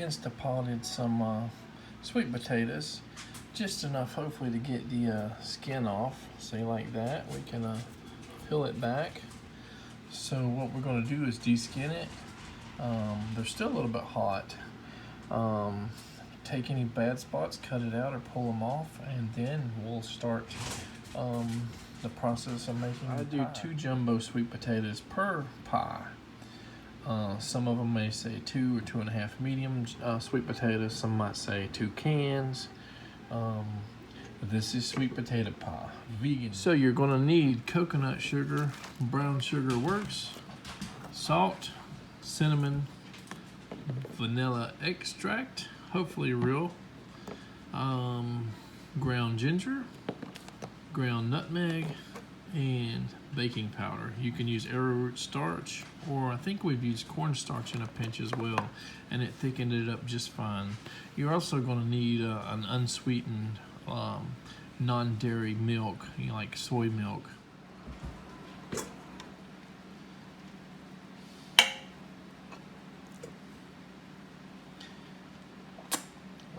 Instapotted some sweet potatoes, just enough hopefully to get the skin off. See, like that, we can peel it back. So what we're going to do is deskin it. They're still a little bit hot. Take any bad spots, cut it out or pull them off, and then we'll start the process of making the pie. I do 2 jumbo sweet potatoes per pie. Some of them may say 2 or 2.5 medium sweet potatoes. Some might say 2 cans. This is sweet potato pie, vegan. So you're gonna need coconut sugar, brown sugar works, salt, cinnamon, vanilla extract, hopefully real, ground ginger, ground nutmeg, and baking powder. You can use arrowroot starch, or I think we've used cornstarch in a pinch as well, and it thickened it up just fine. You're also going to need an unsweetened non-dairy milk, like soy milk.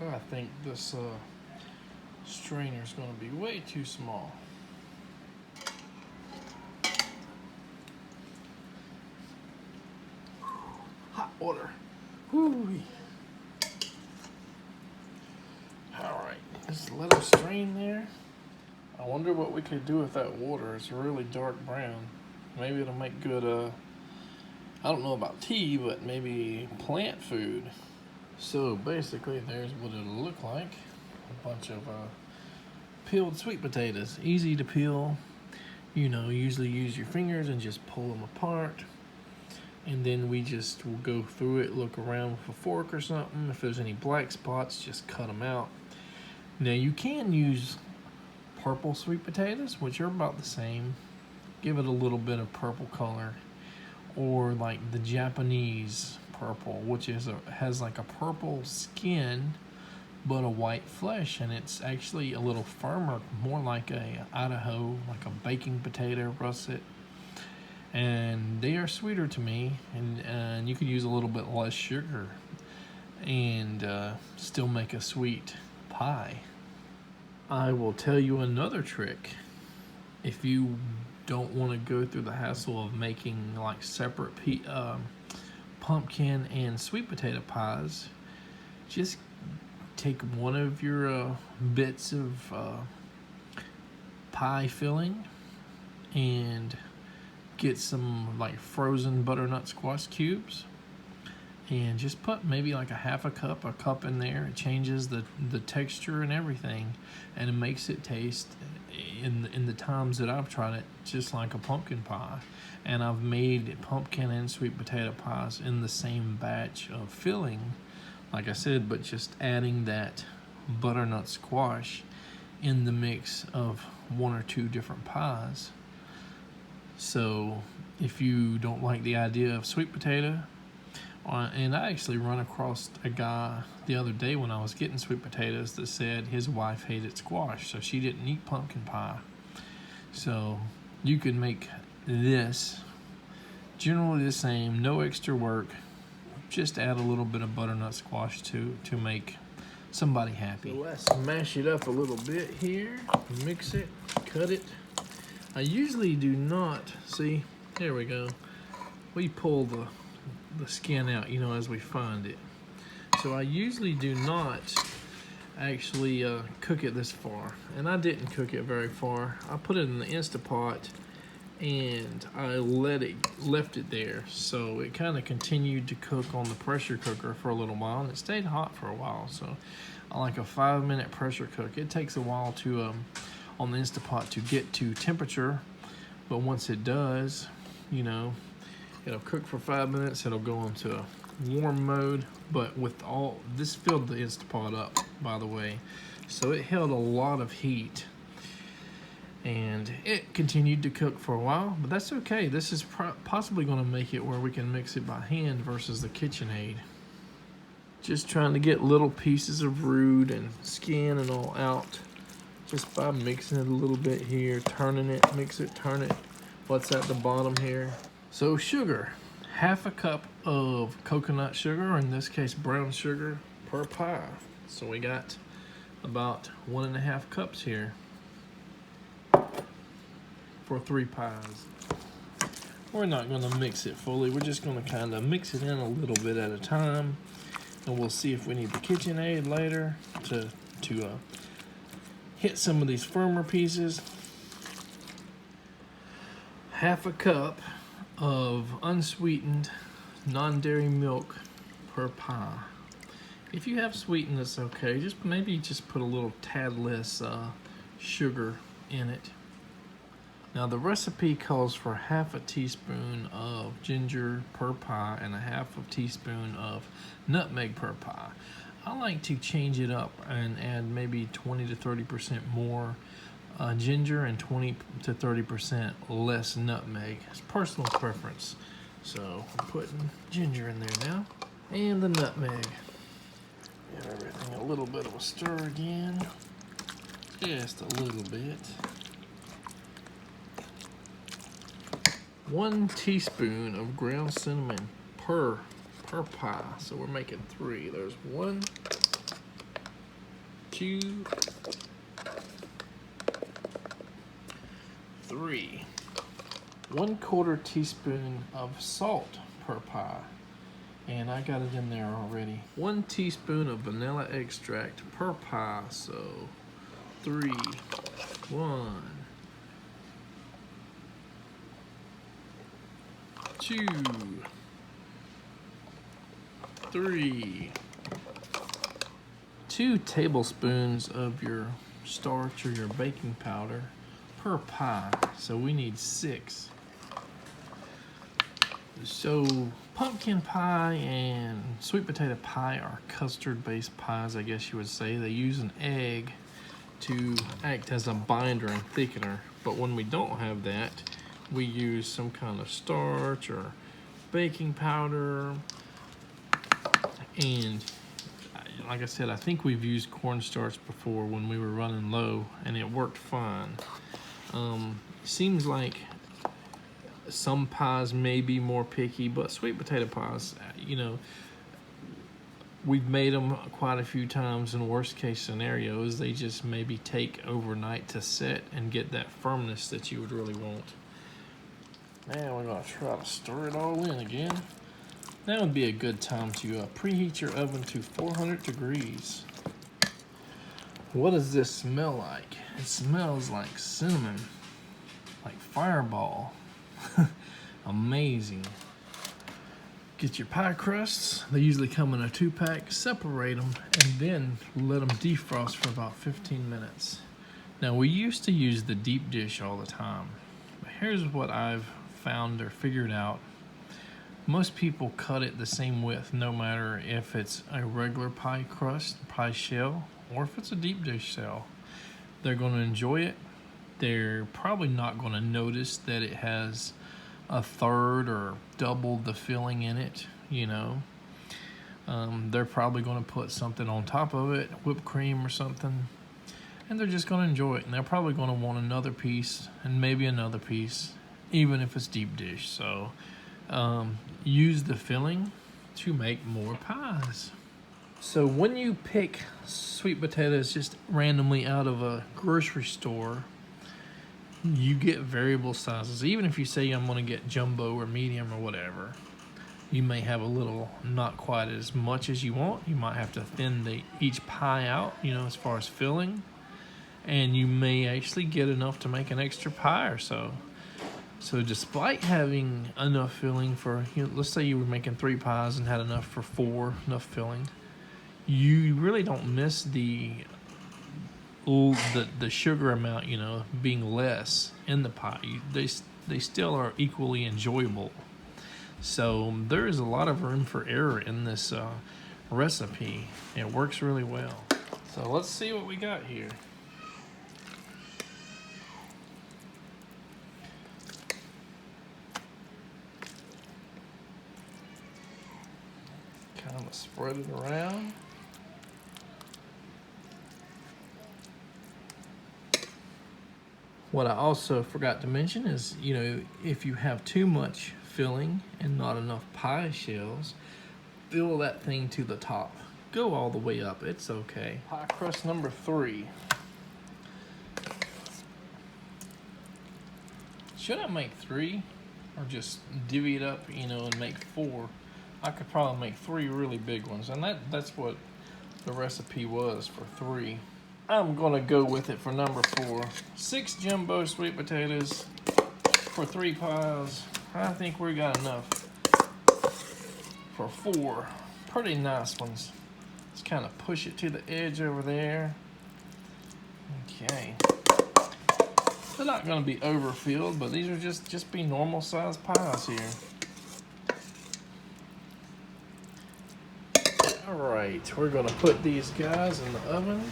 I think this strainer is going to be way too small. Hot water. Woo-wee. Alright, just let them strain there. I wonder what we could do with that water. It's really dark brown. Maybe it'll make good, I don't know about tea, but maybe plant food. So basically, there's what it'll look like. A bunch of peeled sweet potatoes. Easy to peel. You know, usually use your fingers and just pull them apart. And then we just will go through it, look around with a fork or something. If there's any black spots, just cut them out. Now you can use purple sweet potatoes, which are about the same. Give it a little bit of purple color. Or like the Japanese purple, which has like a purple skin but a white flesh, and it's actually a little firmer, more like a Idaho, like a baking potato russet. And they are sweeter to me, and you could use a little bit less sugar and still make a sweet pie. I will tell you another trick. If you don't want to go through the hassle of making like separate pumpkin and sweet potato pies, just take one of your bits of pie filling and get some like frozen butternut squash cubes and just put maybe like a cup in there. It changes the texture and everything, and it makes it taste, in the times that I've tried it, just like a pumpkin pie. And I've made pumpkin and sweet potato pies in the same batch of filling, like I said, but just adding that butternut squash in the mix of 1 or 2 different pies. So if you don't like the idea of sweet potato, and I actually run across a guy the other day when I was getting sweet potatoes that said his wife hated squash, so she didn't eat pumpkin pie. So you could make this generally the same, no extra work. Just add a little bit of butternut squash to make somebody happy. So let's mash it up a little bit here, mix it, cut it. I usually do not, see, there we go. We pull the skin out, you know, as we find it. So I usually do not actually cook it this far, and I didn't cook it very far. I put it in the Instapot and I left it there, so it kind of continued to cook on the pressure cooker for a little while, and it stayed hot for a while. So I like a 5-minute pressure cook. It takes a while to on the Instapot to get to temperature, but once it does, you know, it'll cook for 5 minutes. It'll go into a warm mode, but with all this filled the Instapot up, by the way, so it held a lot of heat, and it continued to cook for a while. But that's okay. This is possibly going to make it where we can mix it by hand versus the KitchenAid. Just trying to get little pieces of root and skin and all out, just by mixing it a little bit here, turning it, mix it, turn it. What's at the bottom here? So sugar, 1/2 cup of coconut sugar, or in this case brown sugar, per pie. So we got about 1.5 cups here for 3 pies. We're not going to mix it fully. We're just going to kind of mix it in a little bit at a time, and we'll see if we need the KitchenAid later to hit some of these firmer pieces. 1/2 cup of unsweetened non-dairy milk per pie. If you have sweetened, that's okay. Maybe just put a little tad less sugar in it. Now the recipe calls for 1/2 teaspoon of ginger per pie and 1/2 teaspoon of nutmeg per pie. I like to change it up and add maybe 20 to 30% more ginger and 20 to 30% less nutmeg. It's personal preference. So I'm putting ginger in there now, and the nutmeg. Give everything a little bit of a stir again, just a little bit. 1 teaspoon of ground cinnamon per pie. So we're making 3. There's 1, 2, 3. 1/4 teaspoon of salt per pie. And I got it in there already. 1 teaspoon of vanilla extract per pie. So 3, 1, 2, 3. 2 tablespoons of your starch or your baking powder per pie. So we need 6. So pumpkin pie and sweet potato pie are custard-based pies, I guess you would say. They use an egg to act as a binder and thickener. But when we don't have that, we use some kind of starch or baking powder. And like I said, I think we've used cornstarch before when we were running low, and it worked fine. Seems like some pies may be more picky, but sweet potato pies, you know, we've made them quite a few times. In worst case scenarios, they just maybe take overnight to set and get that firmness that you would really want. Now we're going to try to stir it all in again. Now would be a good time to preheat your oven to 400 degrees. What does this smell like? It smells like cinnamon, like Fireball. Amazing. Get your pie crusts. They usually come in a 2-pack. Separate them and then let them defrost for about 15 minutes. Now we used to use the deep dish all the time, but here's what I've found or figured out. Most people cut it the same width, no matter if it's a regular pie crust, pie shell, or if it's a deep dish shell. They're going to enjoy it. They're probably not going to notice that it has a third or double the filling in it, you know. They're probably going to put something on top of it, whipped cream or something, and they're just going to enjoy it. And they're probably going to want another piece and maybe another piece, even if it's deep dish. So use the filling to make more pies. So when you pick sweet potatoes just randomly out of a grocery store, you get variable sizes. Even if you say I'm going to get jumbo or medium or whatever, you may have a little not quite as much as you want. You might have to thin each pie out, you know, as far as filling, and you may actually get enough to make an extra pie or so. So despite having enough filling for, you know, let's say you were making 3 pies and had enough for 4, enough filling, you really don't miss the sugar amount, you know, being less in the pie. They still are equally enjoyable. So there is a lot of room for error in this recipe. It works really well. So let's see what we got here. Kind of spread it around. What I also forgot to mention is, you know, if you have too much filling and not enough pie shells, fill that thing to the top. Go all the way up, it's okay. Pie crust number 3. Should I make 3 or just divvy it up, you know, and make 4? I could probably make 3 really big ones, and that's what the recipe was for 3. I'm gonna go with it for number 4. 6 jumbo sweet potatoes for 3 pies. I think we got enough for 4 pretty nice ones. Let's kind of push it to the edge over there. Okay. They're not gonna be overfilled, but these are just be normal size pies here. All right, we're gonna put these guys in the oven,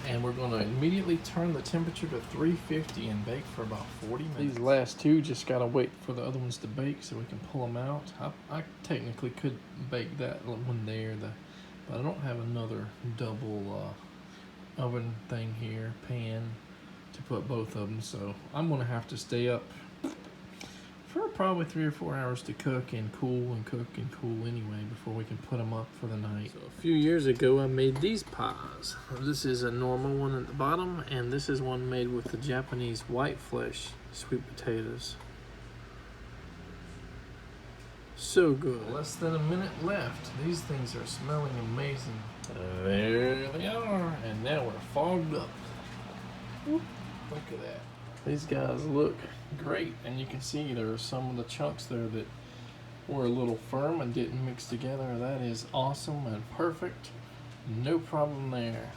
and we're gonna immediately turn the temperature to 350 and bake for about 40 minutes. These last 2 just gotta wait for the other ones to bake so we can pull them out. I technically could bake that one there, but I don't have another double oven thing here, pan, to put both of them, so I'm gonna have to stay up for probably 3 or 4 hours to cook and cool and cook and cool anyway before we can put them up for the night. So a few years ago I made these pies. This is a normal one at the bottom, and this is one made with the Japanese white flesh sweet potatoes. So good. Less than a minute left. These things are smelling amazing. There they are, and now we're fogged up. Look at that. These guys look great, and you can see there are some of the chunks there that were a little firm and didn't mix together. That is awesome and perfect. No problem there.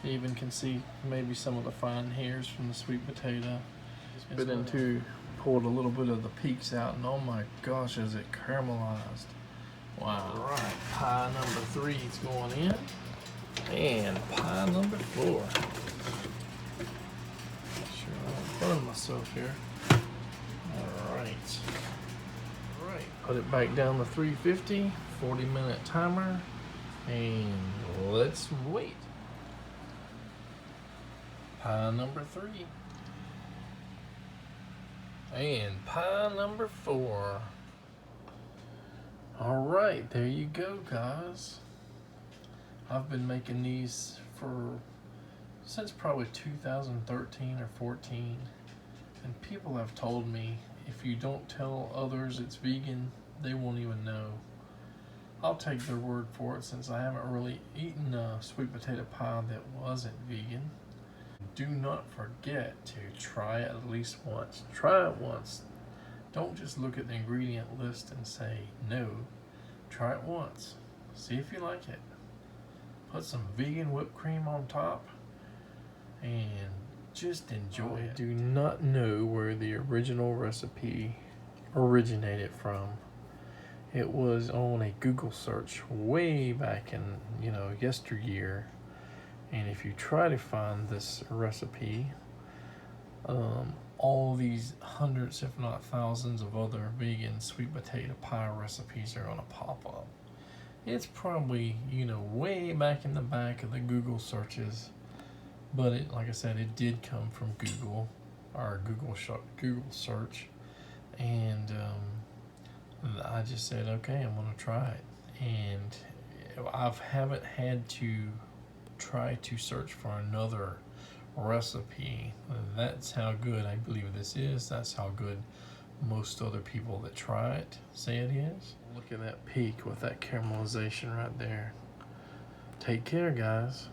You even can see maybe some of the fine hairs from the sweet potato. Pulled a little bit of the peaks out, and oh my gosh, is it caramelized. Wow. All right, pie number 3 is going in, and pie number 4. Burn myself here. All right, put it back down to 350, 40-minute timer, and let's wait. Pie number 3. And pie number 4. All right, there you go, guys. I've been making these since probably 2013 or 14, and people have told me if you don't tell others it's vegan, they won't even know. I'll take their word for it, since I haven't really eaten a sweet potato pie that wasn't vegan. Do not forget to try it at least once. Try it once. Don't just look at the ingredient list and say no. Try it once. See if you like it. Put some vegan whipped cream on top and just enjoy it. I do not know where the original recipe originated from. It was on a Google search way back in, yesteryear. And if you try to find this recipe, all these hundreds, if not thousands, of other vegan sweet potato pie recipes are gonna pop up. It's probably, way back in the back of the Google searches. But like I said, it did come from Google, or Google search, and I just said, okay, I'm gonna try it, and I haven't had to try to search for another recipe. That's how good I believe this is. That's how good most other people that try it say it is. Look at that peak with that caramelization right there. Take care, guys.